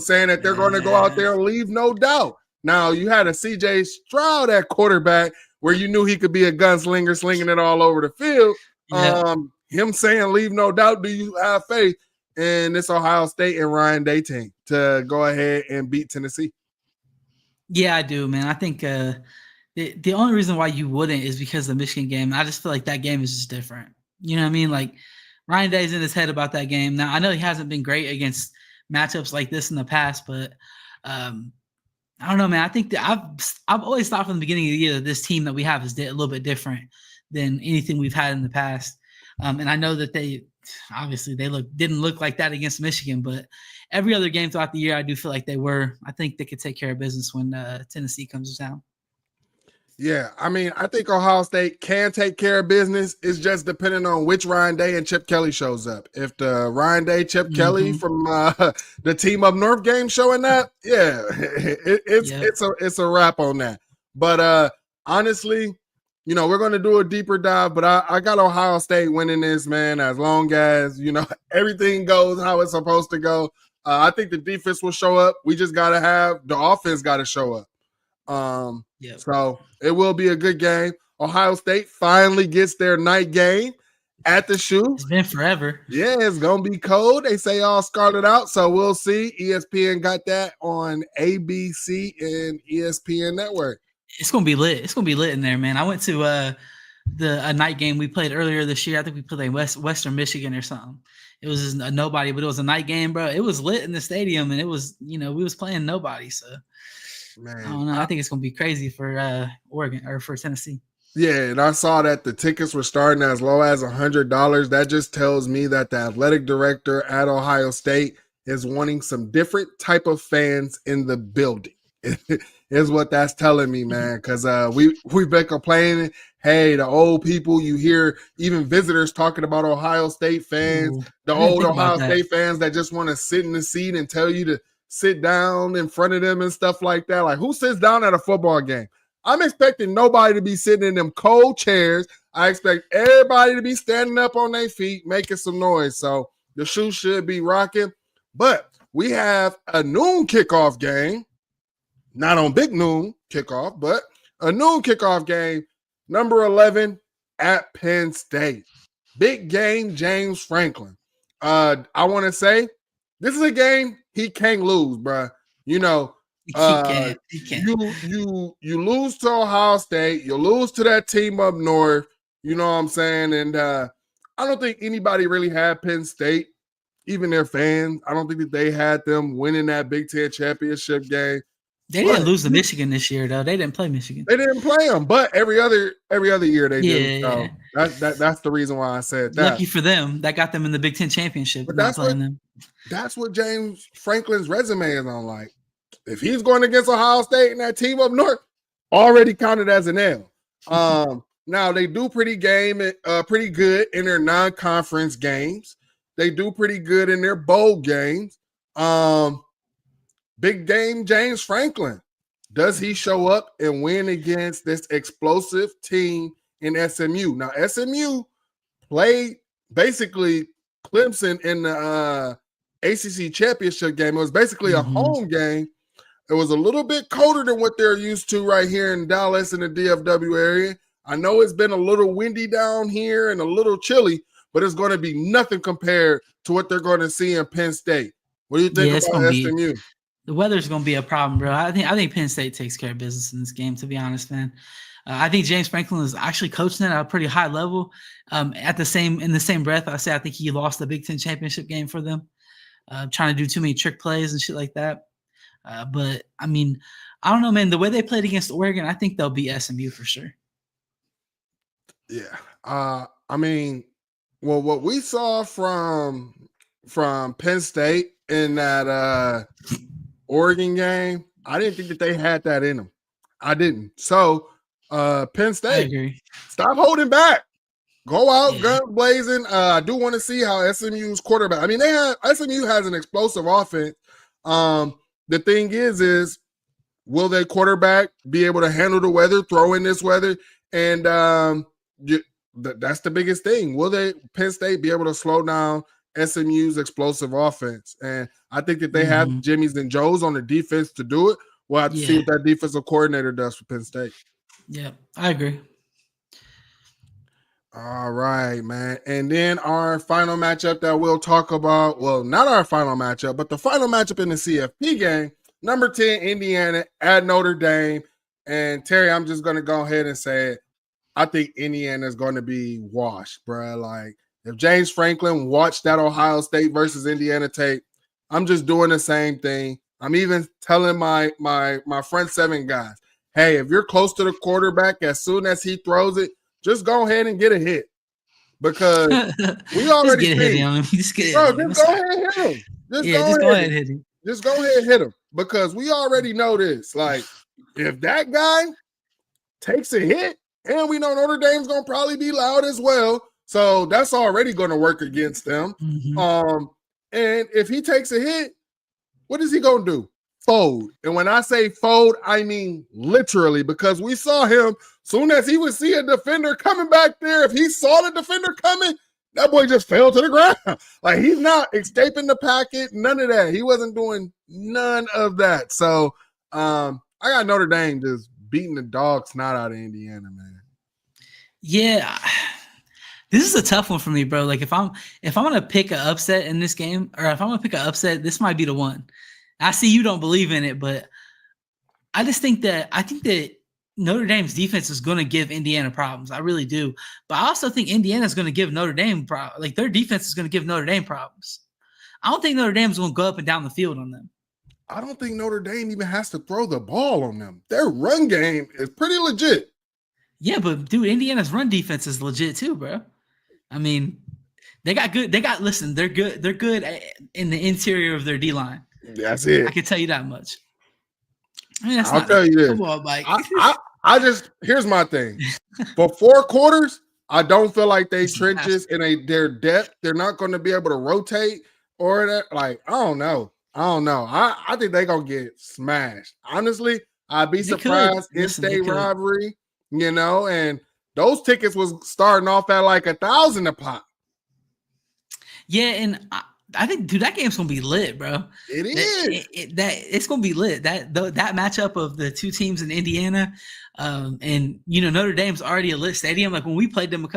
saying that they're going to go out there and leave no doubt. Now, you had a C.J. Stroud at quarterback where you knew he could be a gunslinger slinging it all over the field. Him saying leave no doubt, do you have faith in this Ohio State and Ryan Day team to go ahead and beat Tennessee? Yeah, I do, man. I think the only reason why you wouldn't is because of the Michigan game. I just feel like that game is just different. You know what I mean? Like Ryan Day's in his head about that game. Now I know he hasn't been great against matchups like this in the past, but I don't know, man. I think that I've always thought from the beginning of the year that this team that we have is a little bit different than anything we've had in the past. And I know that they didn't look like that against Michigan, but every other game throughout the year, I do feel like they were. I think they could take care of business when Tennessee comes down. Yeah, I think Ohio State can take care of business. It's just depending on which Ryan Day and Chip Kelly shows up. If the Ryan Day, Chip Kelly from the Team Up North game showing up, yeah, it's a wrap on that. But honestly, we're going to do a deeper dive, but I got Ohio State winning this, man, as long as, everything goes how it's supposed to go. I think the defense will show up. We just got to have the offense got to show up. So it will be a good game. Ohio State finally gets their night game at the shoe. It's been forever. Yeah, it's going to be cold. They say all scarlet out, so we'll see. ESPN got that on ABC and ESPN Network. It's going to be lit. It's going to be lit in there, man. I went to a night game we played earlier this year. I think we played Western Michigan or something. It was just a nobody, but it was a night game, bro. It was lit in the stadium, and it was, we was playing nobody, so. Man, I don't know. I think it's gonna be crazy for Oregon or for Tennessee. Yeah, and I saw that the tickets were starting as low as $100. That just tells me that the athletic director at Ohio State is wanting some different type of fans in the building. Is what that's telling me, man. Because we've been complaining. Hey, the old people, you hear even visitors talking about Ohio State fans, Ooh, the I didn't old think about Ohio that. State fans that just want to sit in the seat and tell you to sit down in front of them and stuff like that. Like, who sits down at a football game? I'm expecting nobody to be sitting in them cold chairs. I expect everybody to be standing up on their feet, making some noise. So the shoe should be rocking. But we have a noon kickoff game, not on big noon kickoff, but a noon kickoff game, number 11 at Penn State. Big game, James Franklin. I want to say this is a game he can't lose, bro. You know, He can't. He can't. you lose to Ohio State, you lose to that team up north. You know what I'm saying? And I don't think anybody really had Penn State, even their fans. I don't think that they had them winning that Big Ten championship game. They didn't lose to Michigan this year, though. They didn't play Michigan. They didn't play them, but every other year they do. So Yeah. that's the reason why I said that. Lucky for them, that got them in the Big Ten championship. But Not playing them. That's what James Franklin's resume is on. Like, if he's going against Ohio State and that team up north, already counted as an L. Now they do pretty good in their non-conference games. They do pretty good in their bowl games. Big game, James Franklin. Does he show up and win against this explosive team in SMU? Now, SMU played basically Clemson in the ACC championship game. It was basically a home game. It was a little bit colder than what they're used to right here in Dallas in the DFW area. I know it's been a little windy down here and a little chilly, but it's going to be nothing compared to what they're going to see in Penn State. What do you think about SMU? The weather's going to be a problem, bro. I think Penn State takes care of business in this game, to be honest, man. I think James Franklin is actually coaching it at a pretty high level. In the same breath, I think he lost the Big Ten championship game for them, trying to do too many trick plays and shit like that. But I mean, I don't know, man. The way they played against Oregon, I think they'll beat SMU for sure. Yeah. I mean, well, what we saw from Penn State in that Oregon game, I didn't think that they had that in them. I didn't. So Penn State, stop holding back. Go out, guns blazing. I do want to see how SMU's quarterback. I mean, SMU has an explosive offense. The thing is will their quarterback be able to handle the weather, throw in this weather? And that's the biggest thing. Will Penn State be able to slow down SMU's explosive offense? And I think that they have Jimmys and Joes on the defense to do it. We'll have to see what that defensive coordinator does for Penn State. Yeah, I agree. All right, man. And then our final matchup that we'll talk about, well, not our final matchup, but the final matchup in the CFP game, number 10, Indiana at Notre Dame. And Terry, I'm just going to go ahead and say it. I think Indiana is going to be washed, bro. Like, if James Franklin watched that Ohio State versus Indiana tape, I'm just doing the same thing. I'm even telling my front seven guys, hey, if you're close to the quarterback, as soon as he throws it, just go ahead and get a hit. Because we already just get a hit on him. Just go ahead and hit him. Just go ahead and hit him. Just go ahead and hit him. Because we already know this. Like, if that guy takes a hit, and we know Notre Dame's going to probably be loud as well. So that's already going to work against them. And if he takes a hit, what is he going to do? Fold. And when I say fold, I mean literally, because we saw him soon as he would see a defender coming back there. If he saw the defender coming, that boy just fell to the ground. Like, he's not escaping the packet, none of that. He wasn't doing none of that. So I got Notre Dame just beating the dog snot out of Indiana, man. Yeah. This is a tough one for me, bro. Like, if I'm gonna pick an upset in this game, or if I'm gonna pick an upset, this might be the one. I see you don't believe in it, but I think that Notre Dame's defense is going to give Indiana problems. I really do. But I also think Indiana's going to give Notre Dame problems. Like, their defense is going to give Notre Dame problems. I don't think Notre Dame's going to go up and down the field on them. I don't think Notre Dame even has to throw the ball on them. Their run game is pretty legit. Yeah, but dude, Indiana's run defense is legit too, bro. I mean, they got good. Listen, they're good. They're good in the interior of their D line. That's I it. can tell you that much. I mean, that's I'll not tell it. you this. Come on, Mike. I just here's my thing. For 4 quarters, I don't feel like they trenches and their depth. They're not going to be able to rotate or that. Like I don't know. I think they're gonna get smashed. Honestly, I'd be surprised in-state rivalry. And those tickets was starting off at like $1,000 a pop. Yeah, and I think, dude, that game's gonna be lit, bro. It is. It's gonna be lit. That matchup of the two teams in Indiana, and Notre Dame's already a lit stadium. Like when we played them a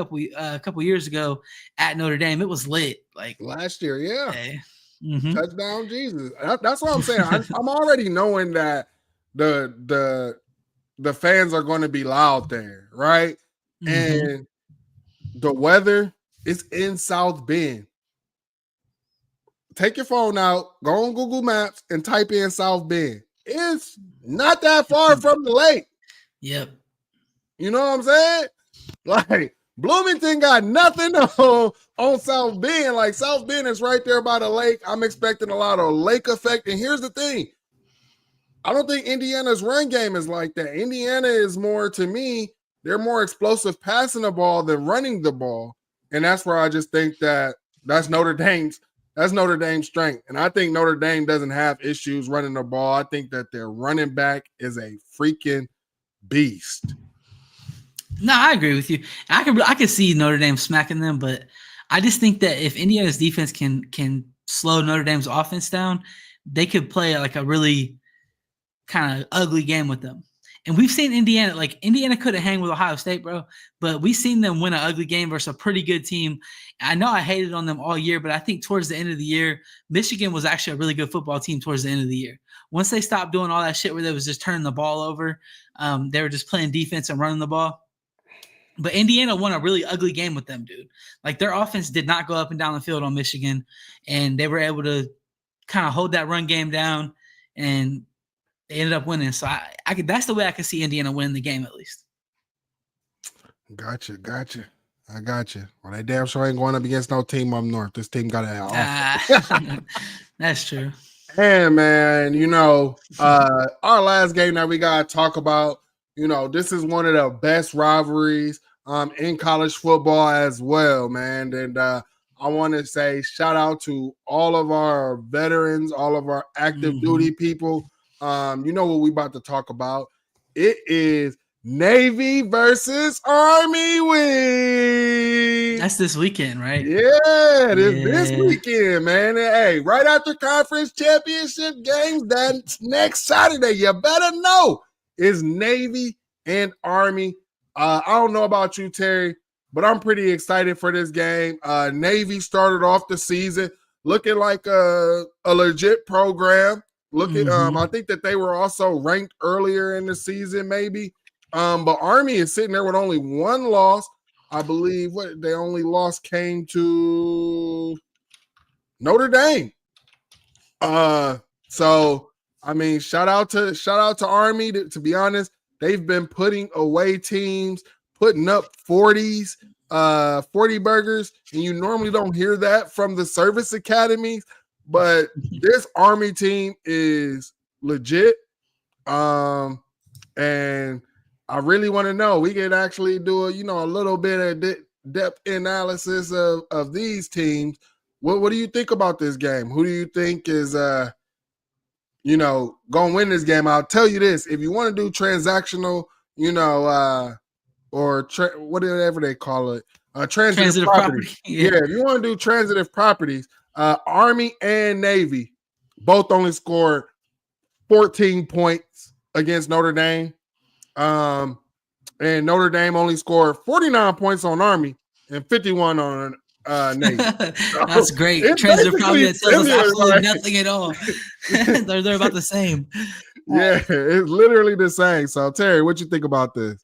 couple years ago at Notre Dame, it was lit. Like last year, yeah. Mm-hmm. Touchdown, Jesus. That's what I'm saying. I'm already knowing that the fans are going to be loud there, right? Mm-hmm. And the weather is in South Bend. Take your phone out, go on Google Maps, and type in South Bend. It's not that far from the lake. Yep. You know what I'm saying? Like, Bloomington got nothing on South Bend. Like, South Bend is right there by the lake. I'm expecting a lot of lake effect. And here's the thing. I don't think Indiana's run game is like that. Indiana is more, to me, they're more explosive passing the ball than running the ball. And that's where I just think that's Notre Dame's strength. And I think Notre Dame doesn't have issues running the ball. I think that their running back is a freaking beast. No, I agree with you. I can see Notre Dame smacking them, but I just think that if Indiana's defense can slow Notre Dame's offense down, they could play like a really kind of ugly game with them. And we've seen Indiana couldn't hang with Ohio State, bro, but we've seen them win an ugly game versus a pretty good team. I know I hated on them all year, but I think towards the end of the year, Michigan was actually a really good football team towards the end of the year. Once they stopped doing all that shit where they was just turning the ball over, they were just playing defense and running the ball. But Indiana won a really ugly game with them, dude. Like their offense did not go up and down the field on Michigan, and they were able to kind of hold that run game down, and they ended up winning. So I could. That's the way I could see Indiana winning the game at least. Gotcha. I got you. Well, they damn sure ain't going up against no team up north. This team got to That's true. And man, our last game that we got to talk about. This is one of the best rivalries in college football as well, man. And I want to say shout out to all of our veterans, all of our active duty people. You know what we about to talk about. It is Navy versus Army week. That's this weekend, right? Yeah, it is this weekend, man. And, hey, right after conference championship games, that's next Saturday. You better know. Is Navy and Army. I don't know about you, Terry, but I'm pretty excited for this game. Navy started off the season looking like a legit program. I think that they were also ranked earlier in the season, maybe. But Army is sitting there with only one loss. I believe they only loss came to Notre Dame. So I mean, shout out to Army. To be honest, they've been putting away teams, putting up 40 burgers, and you normally don't hear that from the service academies. But this Army team is legit. And I really want to know. We can actually do a little bit of depth analysis of these teams. What do you think about this game? Who do you think is going to win this game? I'll tell you this. If you want to do transactional, or whatever they call it, transitive property. Yeah, if you want to do transitive properties, Army and Navy both only scored 14 points against Notre Dame. And Notre Dame only scored 49 points on Army and 51 on Navy. That's great. Transitive property that tells us absolutely nothing at all. they're about the same. Yeah, it's literally the same. So Terry, what you think about this?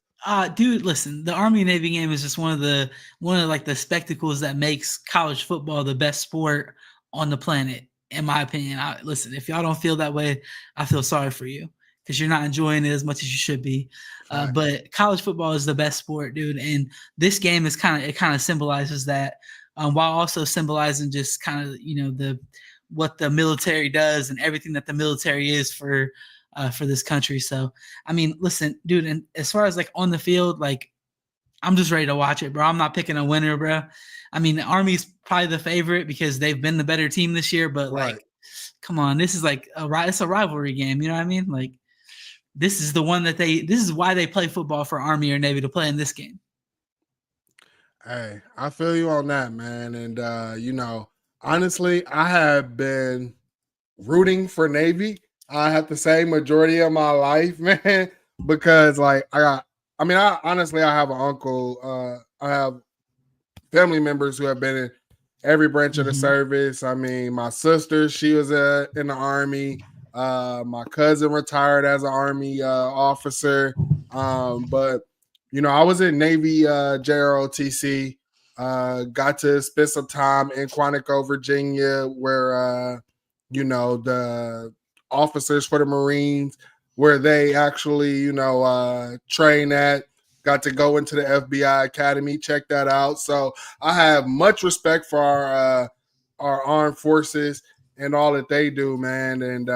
Dude, listen, the Army Navy game is just one of the spectacles that makes college football the best sport on the planet, in my opinion. Listen, if y'all don't feel that way, I feel sorry for you, because you're not enjoying it as much as you should be. But college football is the best sport, dude. And this game is kind of symbolizes that, while also symbolizing just kind of, what the military does and everything that the military is for this country. So, I mean, listen, dude, and as far as like on the field, like I'm just ready to watch it, bro. I'm not picking a winner, bro. I mean, the Army's probably the favorite because they've been the better team this year, but like, come on, this is like it's a rivalry game. You know what I mean? Like, this is the one this is why they play football for Army or Navy, to play in this game. Hey, I feel you on that, man. And, honestly, I have been rooting for Navy. I have to say majority of my life, man, because like I honestly have an uncle. I have family members who have been in every branch of the service. I mean, my sister, she was in the Army. My cousin retired as an Army officer. But I was in Navy JROTC. Got to spend some time in Quantico, Virginia, where the officers for the Marines, where they actually train at. Got to go into the FBI Academy, check that out. So I have much respect for our armed forces and all that they do, man. And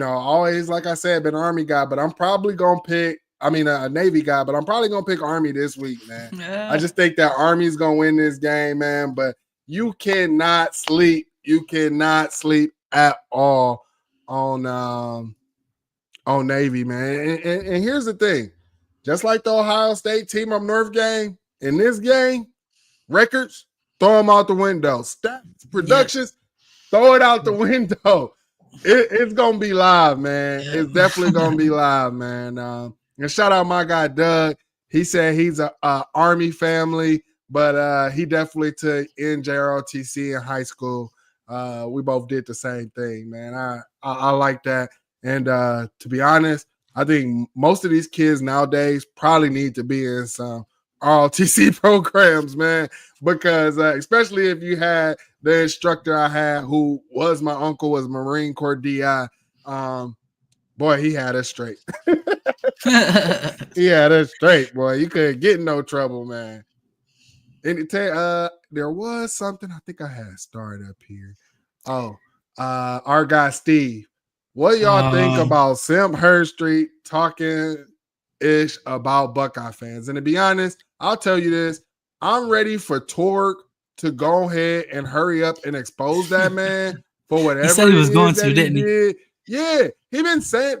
always, like I said, been an Army guy, but I'm probably gonna pick. I mean, a Navy guy, but I'm probably gonna pick Army this week, man. Yeah. I just think that Army's gonna win this game, man. But you cannot sleep. You cannot sleep at all on Navy, man. And here's the thing. Just like the Ohio State Team Up North game, in this game, records, throw them out the window. Stats, productions, throw it out the window. It's going to be live, man. Yeah. It's definitely going to be live, man. And shout out my guy, Doug. He said he's a Army family, but he definitely took NJROTC in high school. We both did the same thing, man. I like that. And to be honest, I think most of these kids nowadays probably need to be in some ROTC programs, man, because especially if you had the instructor I had who was my uncle, was Marine Corps DI, boy, he had us straight. He had us straight, boy. You couldn't get in no trouble, man. And there was something I think I had started up here. Oh, our guy Steve. What do y'all think about Sam Hurstreet talking ish about Buckeye fans? And to be honest, I'll tell you this. I'm ready for Torg to go ahead and hurry up and expose that man for whatever he said he was going to, didn't he? Yeah,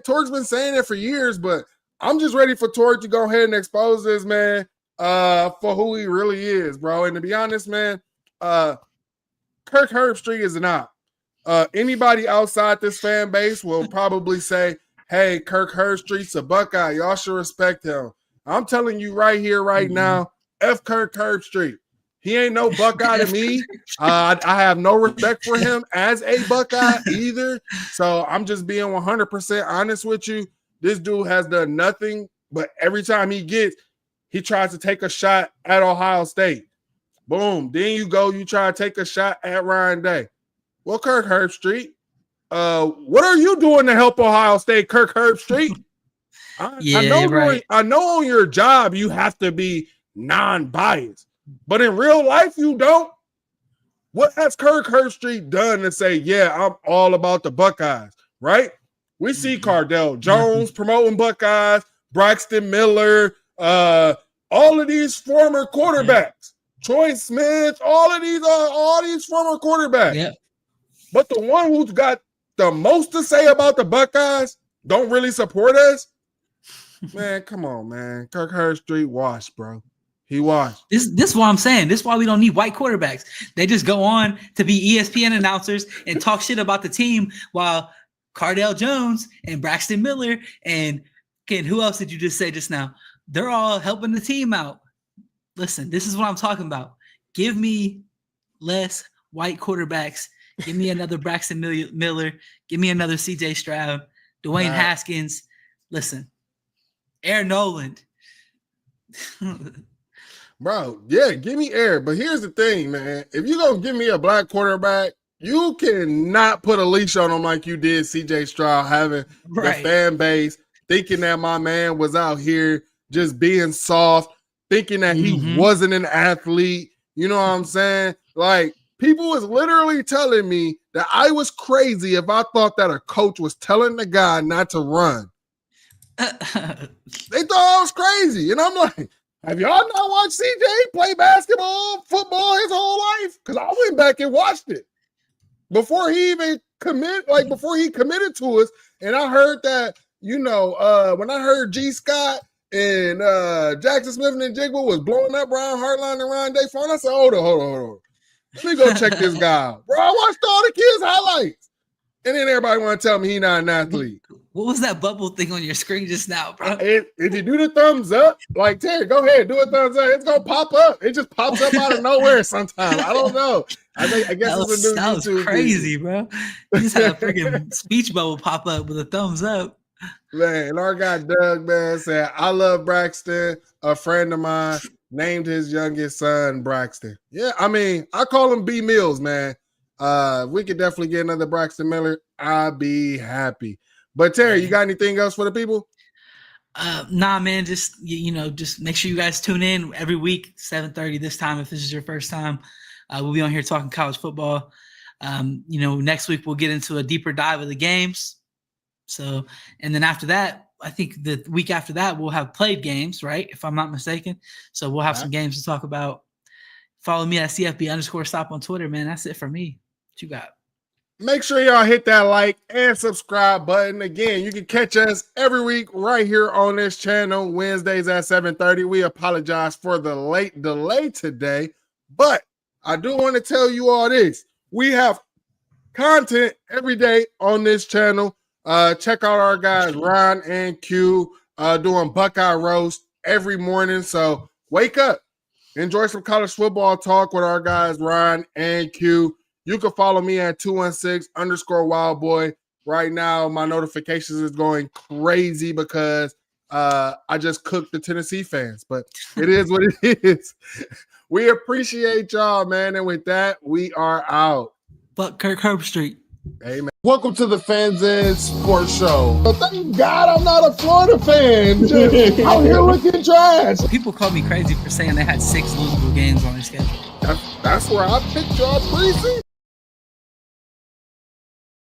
Torg's been saying it for years, but I'm just ready for Torg to go ahead and expose this man for who he really is, bro. And to be honest, man, Kirk Herbstreit is an op. Anybody outside this fan base will probably say, hey, Kirk Herbstreit's a Buckeye. Y'all should respect him. I'm telling you right here, right now, F Kirk Herbstreit. He ain't no Buckeye to me. I have no respect for him as a Buckeye either. So I'm just being 100% honest with you. This dude has done nothing, but every time he tries to take a shot at Ohio State. Boom. Then you try to take a shot at Ryan Day. Well, Kirk Herbstreit, what are you doing to help Ohio State, Kirk Herbstreit? I know on your job you have to be non-biased, but in real life you don't. What has Kirk Herbstreit done to say, yeah, I'm all about the Buckeyes, right? We see Cardell Jones promoting Buckeyes, Braxton Miller, all of these former quarterbacks, Troy Smith, all these former quarterbacks. Yeah. But the one who's got the most to say about the Buckeyes don't really support us. Man, come on, man. Kirk Herbstreit washed, bro. He washed. This is what I'm saying. This is why we don't need white quarterbacks. They just go on to be ESPN announcers and talk shit about the team while Cardell Jones and Braxton Miller and who else did you just say just now? They're all helping the team out. Listen, this is what I'm talking about. Give me less white quarterbacks. Give me another Braxton Miller. Give me another C.J. Stroud, Dwayne Haskins. Listen, Aaron Noland. Bro, yeah, give me Aaron. But here's the thing, man. If you're going to give me a black quarterback, You cannot put a leash on him like you did CJ Stroud, having the fan base thinking that my man was out here just being soft, thinking that he wasn't an athlete. You know what I'm saying? Like, people was literally telling me that I was crazy if I thought that a coach was telling the guy not to run. They thought I was crazy. And I'm like, have y'all not watched CJ play basketball, football his whole life? Because I went back and watched it before he even before he committed to us. And I heard that, when I heard G. Scott and Jackson Smith and Jigba was blowing up Brian Hartline and Ryan Day phone, I said, hold on. Let me go check this guy out. Bro, I watched all the kids' highlights. And then everybody want to tell me he's not an athlete. What was that bubble thing on your screen just now, bro? If you do the thumbs up, like, Terry, go ahead, do a thumbs up. It's going to pop up. It just pops up out of nowhere sometimes. I don't know. I guess it's a new that was YouTube crazy, video. bro. You just had a freaking speech bubble pop up with a thumbs up. Man, and our guy Doug, man, said, I love Braxton. A friend of mine named his youngest son Braxton. Yeah, I mean, I call him B Mills, man. We could definitely get another Braxton Miller. I'd be happy. But Terry, you got anything else for the people? Nah, man. Just just make sure you guys tune in every week, 7:30 this time. If this is your first time, we'll be on here talking college football. Next week we'll get into a deeper dive of the games. So, and then after that, I think the week after that we'll have played games, right? If I'm not mistaken. So we'll have some games to talk about. Follow me at CFB_stop on Twitter, man. That's it for me. What you got? Make sure y'all hit that like and subscribe button. Again, you can catch us every week right here on this channel, Wednesdays at 7:30. We apologize for the late delay today, but I do want to tell you all this. We have content every day on this channel. Check out our guys, Ron and Q, doing Buckeye Roast every morning. So wake up. Enjoy some college football talk with our guys, Ron and Q. You can follow me at 216_wildboy. Right now, my notifications is going crazy because I just cooked the Tennessee fans, but it is what it is. We appreciate y'all, man. And with that, we are out. But Kirk Herbstreit. Amen. Welcome to the Fans Ed Sports Show. But thank God I'm not a Florida fan. Just out here looking trash. People call me crazy for saying they had 6 losable games on their schedule. That's where I picked y'all preseason.